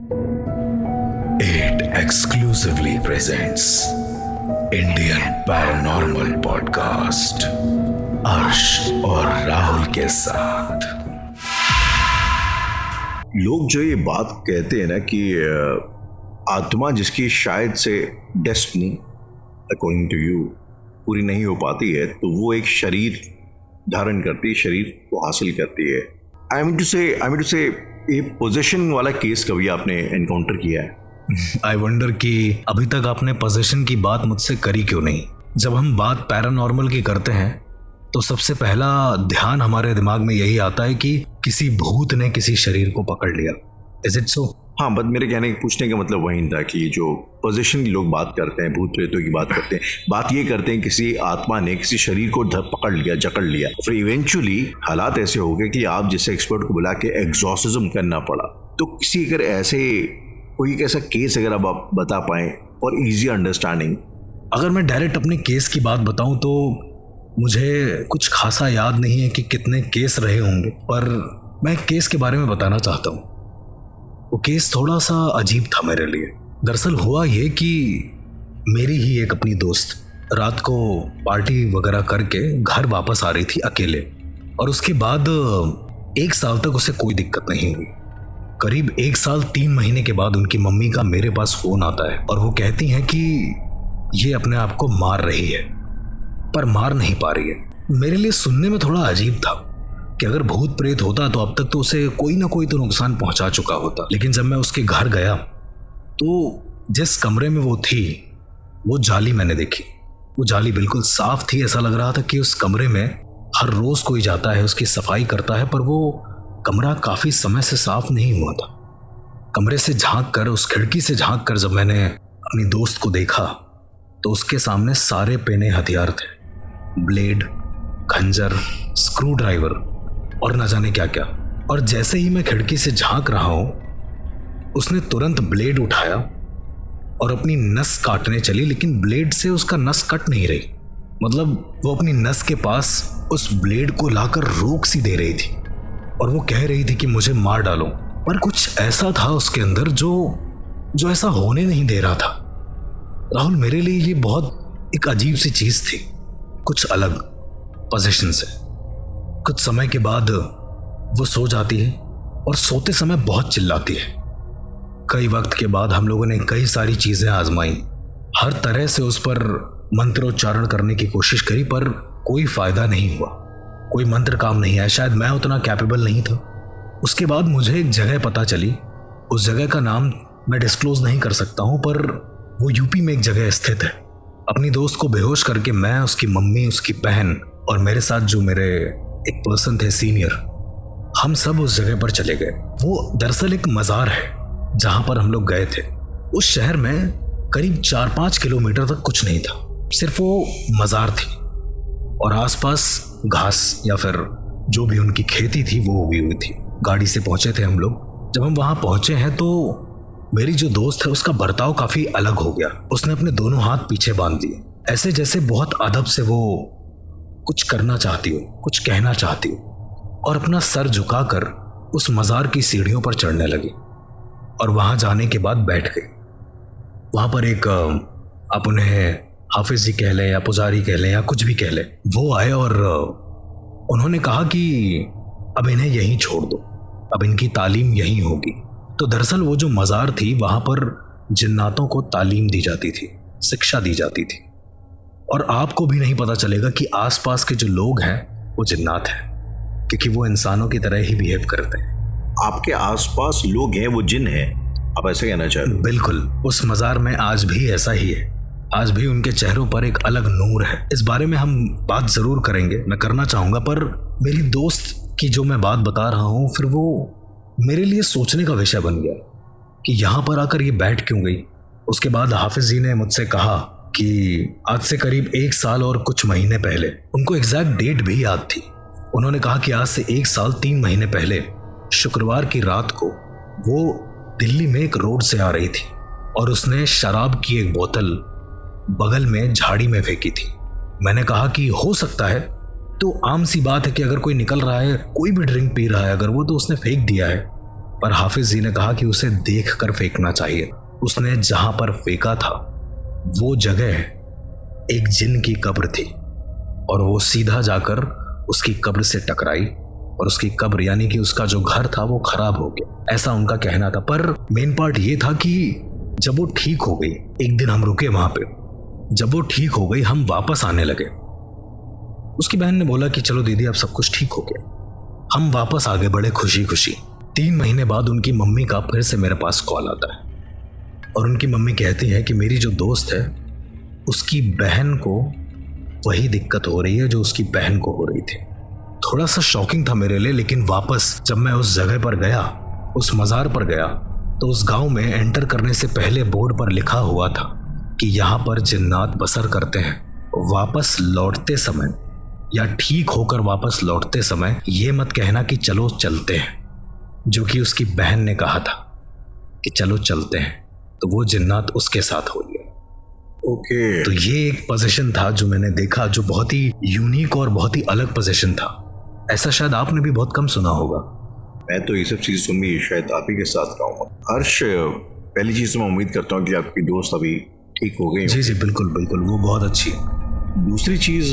It exclusively presents Indian Paranormal Podcast अर्श और राहुल के साथ। लोग जो ये बात कहते हैं ना कि आत्मा जिसकी शायद से डेस्टिनी अकॉर्डिंग टू यू पूरी नहीं हो पाती है, तो वो एक शरीर धारण करती है, शरीर को हासिल करती है। आई मीन टू से ये पोजीशन वाला केस कभी आपने एनकाउंटर किया है? आई वंडर कि अभी तक आपने पोजीशन की बात मुझसे करी क्यों नहीं। जब हम बात पैरानॉर्मल की करते हैं तो सबसे पहला ध्यान हमारे दिमाग में यही आता है कि किसी भूत ने किसी शरीर को पकड़ लिया। Is it so? हाँ, बट मेरे पूछने का मतलब वही था कि जो पोजीशन की लोग बात करते हैं, भूत प्रेतों की बात करते हैं, बात ये करते हैं किसी आत्मा ने किसी शरीर को पकड़ लिया, जकड़ लिया, फिर इवेंचुअली हालात ऐसे हो गए कि आप जैसे एक्सपर्ट को बुला के एग्जॉर्सिज्म करना पड़ा। तो किसी अगर ऐसे कोई एक ऐसा केस अगर आप बता पाएं और इजी अंडरस्टैंडिंग। अगर मैं डायरेक्ट अपने केस की बात बताऊं तो मुझे कुछ खासा याद नहीं है कि कितने केस रहे होंगे, पर मैं एक केस के बारे में बताना चाहता हूँ। वो केस थोड़ा सा अजीब था मेरे लिए। दरअसल हुआ ये कि मेरी ही एक अपनी दोस्त रात को पार्टी वगैरह करके घर वापस आ रही थी अकेले, और उसके बाद 1 साल तक उसे कोई दिक्कत नहीं हुई। करीब 1 साल 3 महीने के बाद उनकी मम्मी का मेरे पास फोन आता है और वो कहती हैं कि ये अपने आप को मार रही है, पर मार नहीं पा रही है। मेरे लिए सुनने में थोड़ा अजीब था कि अगर भूत प्रेत होता तो अब तक तो उसे कोई ना कोई तो नुकसान पहुंचा चुका होता। लेकिन जब मैं उसके घर गया तो जिस कमरे में वो थी वो जाली मैंने देखी। वो जाली बिल्कुल साफ थी। ऐसा लग रहा था कि उस कमरे में हर रोज कोई जाता है, उसकी सफाई करता है, पर वो कमरा काफी समय से साफ नहीं हुआ था। कमरे से झांक कर, उस खिड़की से झांक कर जब मैंने अपनी दोस्त को देखा तो उसके सामने सारे पेने हथियार थे, ब्लेड, खंजर, स्क्रू ड्राइवर और न जाने क्या क्या। और जैसे ही मैं खिड़की से झांक रहा हूं, उसने तुरंत ब्लेड उठाया और अपनी नस काटने चली, लेकिन ब्लेड से उसका नस कट नहीं रही। मतलब वो अपनी नस के पास उस ब्लेड को लाकर रोक सी दे रही थी और वो कह रही थी कि मुझे मार डालो, पर कुछ ऐसा था उसके अंदर जो ऐसा होने नहीं दे रहा था। राहुल, मेरे लिए ये बहुत एक अजीब सी चीज थी, कुछ अलग पोजीशन से। कुछ समय के बाद वो सो जाती है और सोते समय बहुत चिल्लाती है। कई वक्त के बाद हम लोगों ने कई सारी चीजें आजमाई, हर तरह से उस पर मंत्रोच्चारण करने की कोशिश करी, पर कोई फायदा नहीं हुआ। कोई मंत्र काम नहीं आया, शायद मैं उतना कैपेबल नहीं था। उसके बाद मुझे एक जगह पता चली। उस जगह का नाम मैं डिस्क्लोज नहीं कर सकता हूं, पर वो यूपी में एक जगह स्थित है। अपनी दोस्त को बेहोश करके मैं, उसकी मम्मी, उसकी बहन और मेरे साथ जो मेरे एक पर्सन थे सीनियर, हम सब उस जगह पर चले गए। वो दरअसल एक मज़ार है जहां पर हम लोग गए थे। उस शहर में करीब 4-5 किलोमीटर तक कुछ नहीं था, सिर्फ वो मज़ार थी और आसपास घास या फिर जो भी उनकी खेती थी वो उगी हुई थी। गाड़ी से पहुंचे थे हम लोग। जब हम वहां पहुंचे हैं तो मेरी जो दोस्त है उसका बर्ताव काफी अलग हो गया। उसने अपने दोनों हाथ पीछे बांध दिए, ऐसे जैसे बहुत अदब से वो कुछ करना चाहती हो, कुछ कहना चाहती हो, और अपना सर झुकाकर उस मज़ार की सीढ़ियों पर चढ़ने लगी और वहां जाने के बाद बैठ गई। वहां पर एक आप उन्हें हाफिज जी कह लें या पुजारी कह लें या कुछ भी कह लें, वो आए और उन्होंने कहा कि अब इन्हें यहीं छोड़ दो, अब इनकी तालीम यहीं होगी। तो दरअसल वो जो मज़ार थी वहां पर जिन्नातों को तालीम दी जाती थी, शिक्षा दी जाती थी, और आपको भी नहीं पता चलेगा कि आसपास के जो लोग हैं वो जिन्नात हैं, क्योंकि वो इंसानों की तरह ही बिहेव करते हैं। आपके आसपास लोग हैं वो जिन हैं, आप ऐसे कहना चाहते हो? बिल्कुल। उस मज़ार में आज भी ऐसा ही है। आज भी उनके चेहरों पर एक अलग नूर है। इस बारे में हम बात जरूर करेंगे, मैं करना चाहूंगा, पर मेरी दोस्त की जो मैं बात बता रहा हूँ, फिर वो मेरे लिए सोचने का विषय बन गया कि यहाँ पर आकर ये बैठ क्यों गई। उसके बाद हाफिज जी ने मुझसे कहा कि आज से करीब 1 साल और कुछ महीने पहले, उनको एग्जैक्ट डेट भी याद थी, उन्होंने कहा कि आज से 1 साल 3 महीने पहले शुक्रवार की रात को वो दिल्ली में एक रोड से आ रही थी और उसने शराब की एक बोतल बगल में झाड़ी में फेंकी थी। मैंने कहा कि हो सकता है, तो आम सी बात है कि अगर कोई निकल रहा है, कोई भी ड्रिंक पी रहा है अगर वो, तो उसने फेंक दिया है। पर हाफिज जी ने कहा कि उसे देख कर फेंकना चाहिए। उसने जहां पर फेंका था वो जगह एक जिन की कब्र थी और वो सीधा जाकर उसकी कब्र से टकराई और उसकी कब्र यानी कि उसका जो घर था वो खराब हो गया, ऐसा उनका कहना था। पर मेन पार्ट ये था कि जब वो ठीक हो गई, एक दिन हम रुके वहां पे, जब वो ठीक हो गई हम वापस आने लगे। उसकी बहन ने बोला कि चलो दीदी अब सब कुछ ठीक हो गया। हम वापस आ गए बड़े खुशी खुशी। 3 महीने बाद उनकी मम्मी का फिर से मेरे पास कॉल आता है और उनकी मम्मी कहती है कि मेरी जो दोस्त है उसकी बहन को वही दिक्कत हो रही है जो उसकी बहन को हो रही थी। थोड़ा सा शॉकिंग था मेरे लिए, लेकिन वापस जब मैं उस जगह पर गया, उस मज़ार पर गया, तो उस गांव में एंटर करने से पहले बोर्ड पर लिखा हुआ था कि यहाँ पर जिन्नात बसर करते हैं। वापस लौटते समय या ठीक होकर वापस लौटते समय ये मत कहना कि चलो चलते हैं, जो कि उसकी बहन ने कहा था कि चलो चलते हैं, तो वो जिन्नात उसके साथ हो गया। ओके। तो ये एक पोजीशन था जो मैंने देखा, जो बहुत ही यूनिक और बहुत ही अलग पोजीशन था। ऐसा शायद आपने भी बहुत कम सुना होगा। मैं तो ये सब चीज़ सुन भी शायद आप ही के साथ रहूँगा। हर्ष, पहली चीज़ तो मैं उम्मीद करता हूँ कि आपकी दोस्त अभी ठीक हो गई। जी जी बिल्कुल बिल्कुल, वो बहुत अच्छी है। दूसरी चीज़,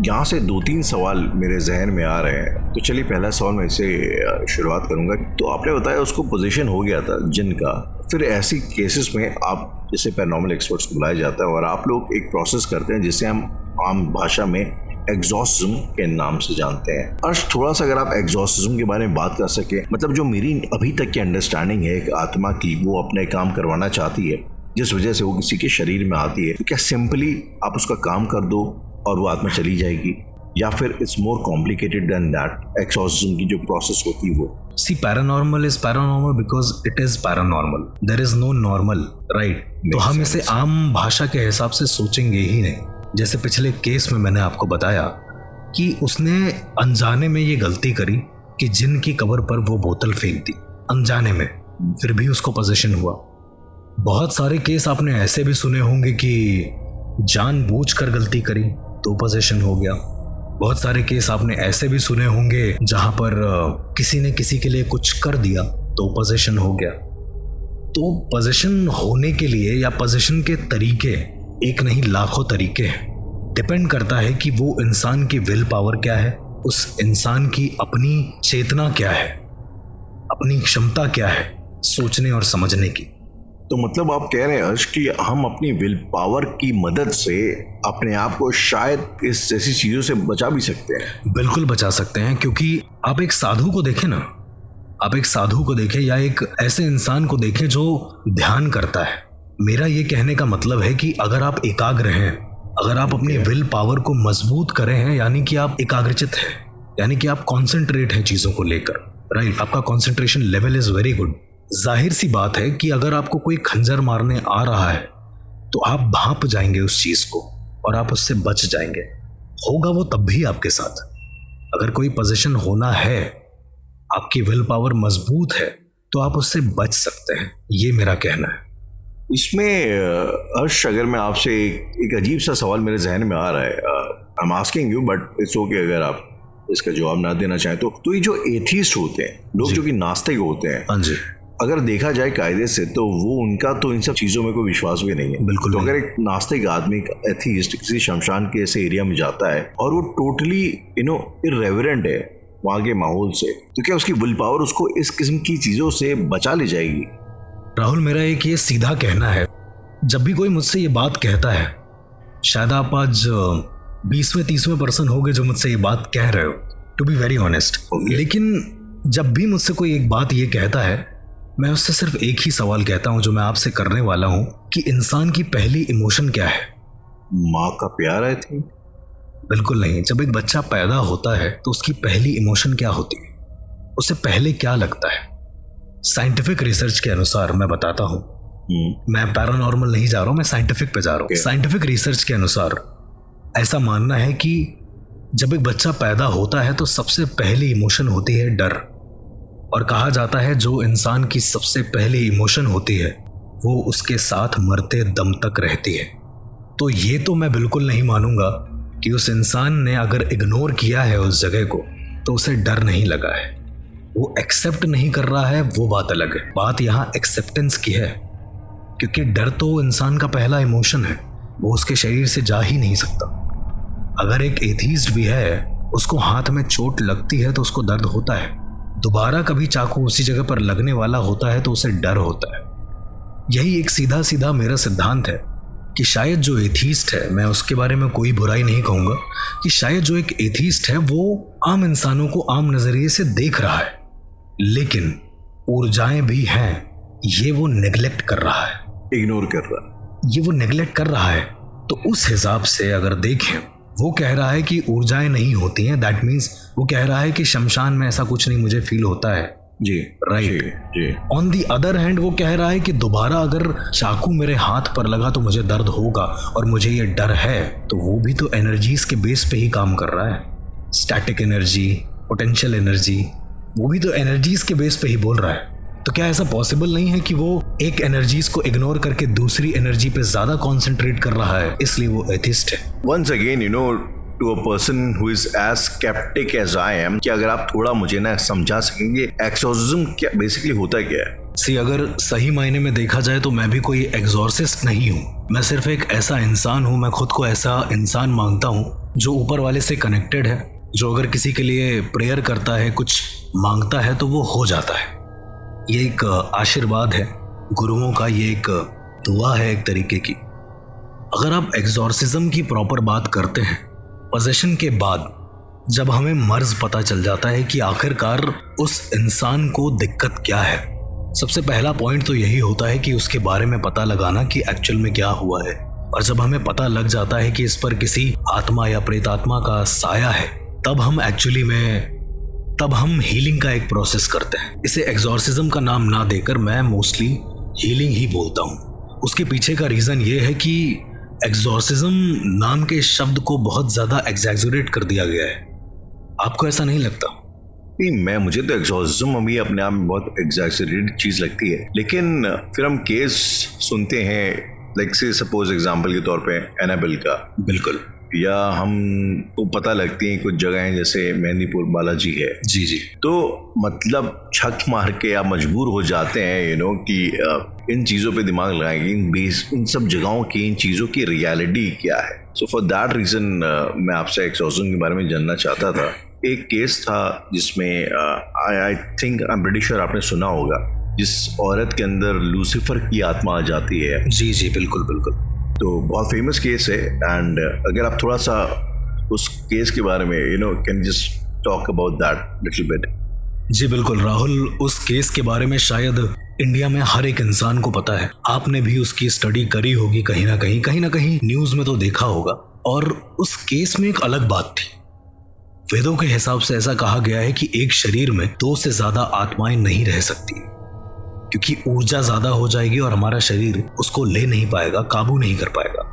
यहाँ से 2-3 सवाल मेरे जहन में आ रहे हैं। तो चलिए पहला सवाल मैं इससे शुरुआत करूँगा। तो आपने बताया उसको पोजीशन हो गया था जिन का, फिर ऐसी केसेस में आप जैसे पैरानॉर्मल एक्सपर्ट्स को बुलाया जाता है और आप लोग एक प्रोसेस करते हैं जिसे हम आम भाषा में एग्जॉर्सिज्म के नाम से जानते हैं। अर्श, थोड़ा सा अगर आप एग्जॉर्सिज्म के बारे में बात कर सके, मतलब जो मेरी अभी तक की अंडरस्टैंडिंग है एक आत्मा की, वो अपने काम करवाना चाहती है जिस वजह से वो किसी के शरीर में आती है, तो क्या सिंपली आप उसका काम कर दो और वो आत्मा चली जाएगी, या फिर it's more complicated than that? Exorcism की जो प्रोसेस होती है वो See, paranormal is paranormal because it is paranormal. There is no normal, right? तो हम इसे आम भाषा के हिसाब से सोचेंगे ही नहीं। जैसे पिछले केस में मैंने आपको बताया कि उसने अनजाने में ये गलती करी कि जिन की कब्र पर वो बोतल फेंक दी, अनजाने में, फिर भी उसको पोजीशन हुआ। बहुत सारे केस आपने ऐसे भी सुने होंगे कि जानबूझकर गलती करी तो पोजीशन हो गया। बहुत सारे केस आपने ऐसे भी सुने होंगे जहां पर किसी ने किसी के लिए कुछ कर दिया तो पोजीशन हो गया। तो पोजीशन होने के लिए या पोजीशन के तरीके एक नहीं लाखों तरीके हैं। डिपेंड करता है कि वो इंसान की विल पावर क्या है, उस इंसान की अपनी चेतना क्या है, अपनी क्षमता क्या है सोचने और समझने की। तो मतलब आप कह रहे हैं हर्ष कि हम अपनी विल पावर की मदद से अपने आप को शायद इस जैसी चीजों से बचा भी सकते हैं? बिल्कुल बचा सकते हैं, क्योंकि आप एक साधु को देखें ना, आप एक साधु को देखें या एक ऐसे इंसान को देखें जो ध्यान करता है। मेरा ये कहने का मतलब है कि अगर आप एकाग्र हैं, अगर आप अपनी विल पावर को मजबूत करें हैं, यानी कि आप एकाग्रचित हैं, यानी कि आप कॉन्सेंट्रेट हैं चीज़ों को लेकर, राइट, आपका concentration level is very good. जाहिर सी बात है कि अगर आपको कोई खंजर मारने आ रहा है तो आप भांप जाएंगे उस चीज़ को और आप उससे बच जाएंगे। होगा वो तब भी आपके साथ। अगर कोई पोजीशन होना है, आपकी विल पावर मजबूत है, तो आप उससे बच सकते हैं, ये मेरा कहना है। इसमें अर्श, अगर मैं आपसे एक अजीब सा सवाल मेरे जहन में आ रहा है, I am asking you but it's okay अगर आप इसका जवाब ना देना चाहें तो ये जो एथीस्ट होते हैं, लोग जो कि नास्तिक होते हैं, हाँ जी, अगर देखा जाए कायदे से तो वो उनका तो इन सब चीज़ों में कोई विश्वास भी नहीं है। बिल्कुल। तो अगर एक नास्तिक आदमी, एथीस्ट किसी शमशान के ऐसे एरिया में जाता है और वो टोटली इर्रेवरेंट है वहाँ के माहौल से, तो क्या उसकी विल पावर उसको इस किस्म की चीज़ों से बचा ले जाएगी? राहुल, मेरा एक ये सीधा कहना है, जब भी कोई मुझसे ये बात कहता है, शायद आप आज 20वें-30वें पर्सन हो गए जो मुझसे ये बात कह रहे हो, टू बी वेरी ऑनेस्ट, लेकिन जब भी मुझसे कोई एक बात ये कहता है, मैं उससे सिर्फ एक ही सवाल कहता हूं जो मैं आपसे करने वाला हूं कि इंसान की पहली इमोशन क्या है? माँ का प्यार है थी? बिल्कुल नहीं। जब एक बच्चा पैदा होता है तो उसकी पहली इमोशन क्या होती है, उसे पहले क्या लगता है? साइंटिफिक रिसर्च के अनुसार मैं बताता हूं, मैं पैरानॉर्मल नहीं जा रहा हूं, मैं साइंटिफिक पे जा रहा हूं। साइंटिफिक रिसर्च के अनुसार ऐसा मानना है कि जब एक बच्चा पैदा होता है तो सबसे पहली इमोशन होती है डर, और कहा जाता है जो इंसान की सबसे पहली इमोशन होती है वो उसके साथ मरते दम तक रहती है। तो ये तो मैं बिल्कुल नहीं मानूंगा कि उस इंसान ने अगर इग्नोर किया है उस जगह को तो उसे डर नहीं लगा है। वो एक्सेप्ट नहीं कर रहा है वो बात अलग है। बात यहाँ एक्सेप्टेंस की है, क्योंकि डर तो इंसान का पहला इमोशन है, वो उसके शरीर से जा ही नहीं सकता। अगर एक एथीस्ट भी है, उसको हाथ में चोट लगती है तो उसको दर्द होता है, दोबारा कभी चाकू उसी जगह पर लगने वाला होता है तो उसे डर होता है। यही एक सीधा सीधा मेरा सिद्धांत है कि शायद जो एथीस्ट है, मैं उसके बारे में कोई बुराई नहीं कहूँगा, कि शायद जो एक एथीस्ट है वो आम इंसानों को आम नज़रिए से देख रहा है, लेकिन ऊर्जाएं भी हैं, ये वो नेग्लेक्ट कर रहा है, इग्नोर कर रहा है, ये वो नेग्लेक्ट कर रहा है। तो उस हिसाब से अगर देखें, वो कह रहा है कि ऊर्जाएं नहीं होती हैं, दैट मीन्स वो कह रहा है कि शमशान में ऐसा कुछ नहीं मुझे फील होता है। जी राइट। जी। ऑन दी अदर हैंड वो कह रहा है कि दोबारा अगर चाकू मेरे हाथ पर लगा तो मुझे दर्द होगा और मुझे ये डर है। तो वो भी तो एनर्जीज के बेस पे ही काम कर रहा है, स्टैटिक एनर्जी, पोटेंशियल एनर्जी, वो भी तो एनर्जीज के बेस पे ही बोल रहा है। तो क्या ऐसा पॉसिबल नहीं है कि वो एक एनर्जीज को इग्नोर करके दूसरी एनर्जी पे ज्यादा कॉन्सेंट्रेट कर रहा है, इसलिए वो एथिस्ट है? Once again you know, to a person who is as sceptical as I am, कि अगर आप थोड़ा मुझे ना समझा सकेंगे एक्सोर्सिज्म क्या बेसिकली होता क्या है? सी, अगर सही मायने में देखा जाए तो मैं भी कोई एग्जॉर्सिस्ट नहीं हूँ, मैं सिर्फ एक ऐसा इंसान हूँ, मैं खुद को ऐसा इंसान मानता हूँ जो ऊपर वाले से कनेक्टेड है, जो अगर किसी के लिए प्रेयर करता है, कुछ मांगता है तो वो हो जाता है। ये एक आशीर्वाद है गुरुओं का, ये एक दुआ है एक तरीके की। अगर आप एग्जॉर्सिज्म की प्रॉपर बात करते हैं, पोजेशन के बाद जब हमें मर्ज पता चल जाता है कि आखिरकार उस इंसान को दिक्कत क्या है, सबसे पहला पॉइंट तो यही होता है कि उसके बारे में पता लगाना कि एक्चुअल में क्या हुआ है। और जब हमें पता लग जाता है कि इस पर किसी आत्मा या प्रेतात्मा का साया है, तब हम हीलिंग का एक प्रोसेस करते हैं। इसे एग्जॉर्सिज्म का नाम ना देकर मैं मोस्टली हीलिंग ही बोलता हूँ। उसके पीछे का रीज़न ये है कि एग्जॉर्सिज्म नाम के शब्द को बहुत ज़्यादा एग्जैजरेट कर दिया गया है। आपको ऐसा नहीं लगता? नहीं, मुझे तो एग्जॉर्सिज्म अभी अपने आप में बहुत एग्जैजरेटेड चीज़ लगती है, लेकिन फिर हम केस सुनते हैं, लाइक से सपोज एग्जांपल के तौर पे एनाबेल का, बिल्कुल, या हम तो पता लगती हैं कुछ जगहें जैसे मेहंदीपुर बालाजी है। जी जी। तो मतलब छक मार के आप मजबूर हो जाते हैं कि इन चीज़ों पे दिमाग लगाएंगे, इन सब जगहों की, इन चीज़ों की रियलिटी क्या है। सो फॉर दैट रीज़न मैं आपसे एक्सॉर्सिज्म के बारे में जानना चाहता था। एक केस था जिसमें I think I am pretty sure आपने सुना होगा, जिस औरत के अंदर लूसीफर की आत्मा आ जाती है। जी जी, बिल्कुल बिल्कुल। तो बहुत फेमस केस है, एंड अगर आप थोड़ा सा उस केस के बारे में can just talk about that little bit. जी बिल्कुल राहुल, उस केस के बारे में शायद इंडिया में हर एक इंसान को पता है। आपने भी उसकी स्टडी करी होगी, कहीं ना कहीं न्यूज़ में तो देखा होगा। और उस केस में एक अलग बात थी। वेदों के हिसाब से ऐसा कहा गया है कि एक शरीर में 2 से ज़्यादा आत्माएं नहीं रह सकती, क्योंकि ऊर्जा ज़्यादा हो जाएगी और हमारा शरीर उसको ले नहीं पाएगा, काबू नहीं कर पाएगा।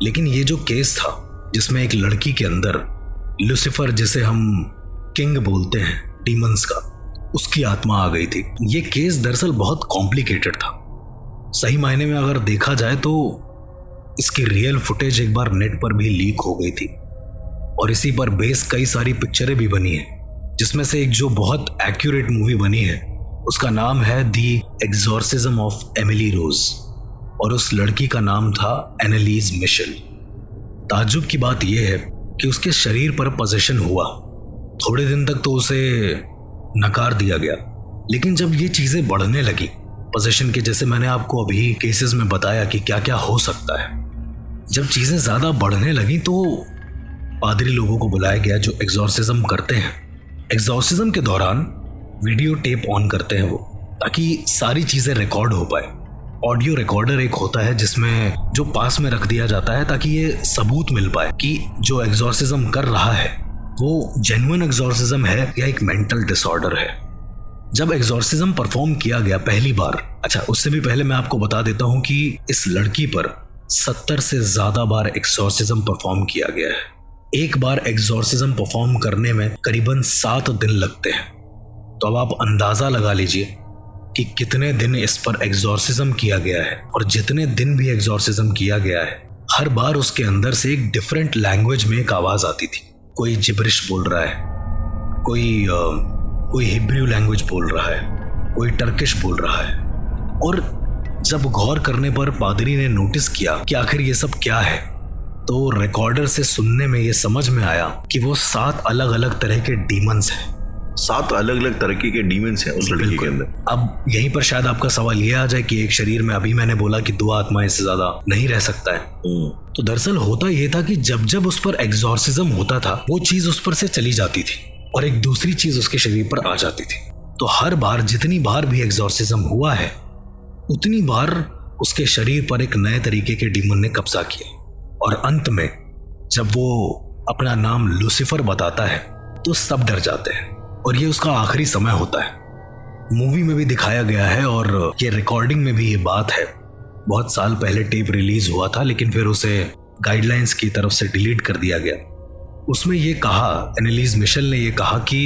लेकिन ये जो केस था जिसमें एक लड़की के अंदर लूसीफर, जिसे हम किंग बोलते हैं डीमंस का, उसकी आत्मा आ गई थी। ये केस दरअसल बहुत कॉम्प्लिकेटेड था। सही मायने में अगर देखा जाए तो इसकी रियल फुटेज एक बार नेट पर भी लीक हो गई थी, और इसी पर बेस कई सारी पिक्चरें भी बनी हैं, जिसमें से एक जो बहुत एक्यूरेट मूवी बनी है उसका नाम है दी एग्जॉर्सिज्म ऑफ एमिली रोज, और उस लड़की का नाम था एनालीज मिशेल। ताज्जुब की बात यह है कि उसके शरीर पर पोजेशन हुआ। थोड़े दिन तक तो उसे नकार दिया गया, लेकिन जब ये चीज़ें बढ़ने लगी पोजेशन के, जैसे मैंने आपको अभी केसेस में बताया कि क्या क्या हो सकता है, जब चीज़ें ज़्यादा बढ़ने लगी तो पादरी लोगों को बुलाया गया जो एग्जॉर्सिज्म करते हैं। एग्जॉर्सिज्म के दौरान वीडियो टेप ऑन करते हैं वो, ताकि सारी चीज़ें रिकॉर्ड हो पाए। ऑडियो रिकॉर्डर एक होता है जिसमें जो पास में रख दिया जाता है, ताकि ये सबूत मिल पाए कि जो एग्जॉर्सिज्म कर रहा है वो जेन्युइन एग्जॉर्सिज्म है या एक मेंटल डिसऑर्डर है। जब एग्जॉर्सिज्म परफॉर्म किया गया पहली बार, अच्छा उससे भी पहले मैं आपको बता देता हूँ कि इस लड़की पर 70 से ज़्यादा बार एग्जॉर्सिज्म परफॉर्म किया गया है। एक बार एग्जॉर्सिज्म परफॉर्म करने में करीबन 7 दिन लगते हैं। तो अब आप अंदाज़ा लगा लीजिए कि कितने दिन इस पर एग्जॉर्सिज्म किया गया है। और जितने दिन भी एग्जॉर्सिज्म किया गया है, हर बार उसके अंदर से एक डिफरेंट लैंग्वेज में एक आवाज़ आती थी। कोई जिब्रिश बोल रहा है, कोई कोई हिब्रू लैंग्वेज बोल रहा है, कोई टर्किश बोल रहा है। और जब गौर करने पर पादरी ने नोटिस किया कि आखिर ये सब क्या है, तो रिकॉर्डर से सुनने में ये समझ में आया कि वो 7 अलग अलग तरह के डीमंस हैं। 7 अलग अलग तरीके के डीमंस हैं उस लड़की के अंदर। अब यहीं पर शायद आपका सवाल ये आ जाए कि एक शरीर में, अभी मैंने बोला कि 2 आत्माएं से ज्यादा नहीं रह सकता है। तो दरअसल होता ये था कि जब जब उस पर एग्जॉर्सिज्म होता था, वो चीज उस पर से चली जाती थी और एक दूसरी चीज उसके शरीर पर आ जाती थी। तो हर बार, जितनी बार भी एग्जॉर्सिज्म हुआ है, उतनी बार उसके शरीर पर एक नए तरीके के डीमन ने कब्जा किया। और अंत में जब वो अपना नाम लूसीफर बताता है तो सब डर जाते हैं और ये उसका आखिरी समय होता है। मूवी में भी दिखाया गया है और ये रिकॉर्डिंग में भी ये बात है। बहुत साल पहले टेप रिलीज हुआ था, लेकिन फिर उसे गाइडलाइंस की तरफ से डिलीट कर दिया गया। उसमें ये कहा, एनालिस मिशेल ने ये कहा कि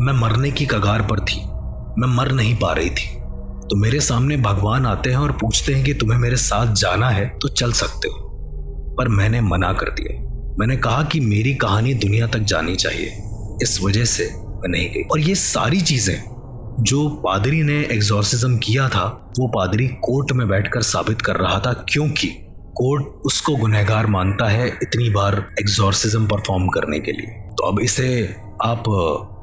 मैं मरने की कगार पर थी, मैं मर नहीं पा रही थी। तो मेरे सामने भगवान आते हैं और पूछते हैं कि तुम्हें मेरे साथ जाना है तो चल सकते हो, पर मैंने मना कर दिया। मैंने कहा कि मेरी कहानी दुनिया तक जानी चाहिए, इस वजह से मैं नहीं गई। और ये सारी चीजें जो पादरी ने एग्जॉर्सिज्म किया था, वो पादरी कोर्ट में बैठकर साबित कर रहा था, क्योंकि कोर्ट उसको गुनहगार मानता है इतनी बार एग्जॉर्सिज्म परफॉर्म करने के लिए। तो अब इसे आप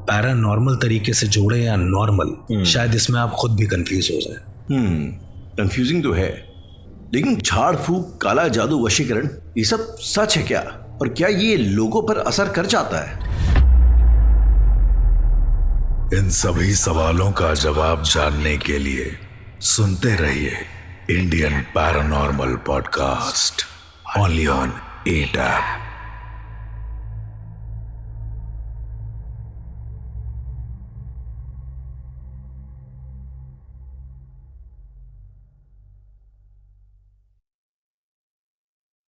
पैरानॉर्मल तरीके से जोड़े या नॉर्मल, शायद इसमें आप खुद भी कंफ्यूज हो जाए। कंफ्यूजिंग तो है, लेकिन झाड़ फूक, काला जादू, वशीकरण, ये सब सच है क्या? और क्या ये लोगों पर असर कर जाता है? इन सभी सवालों का जवाब जानने के लिए सुनते रहिए Indian paranormal podcast, only on 8 app.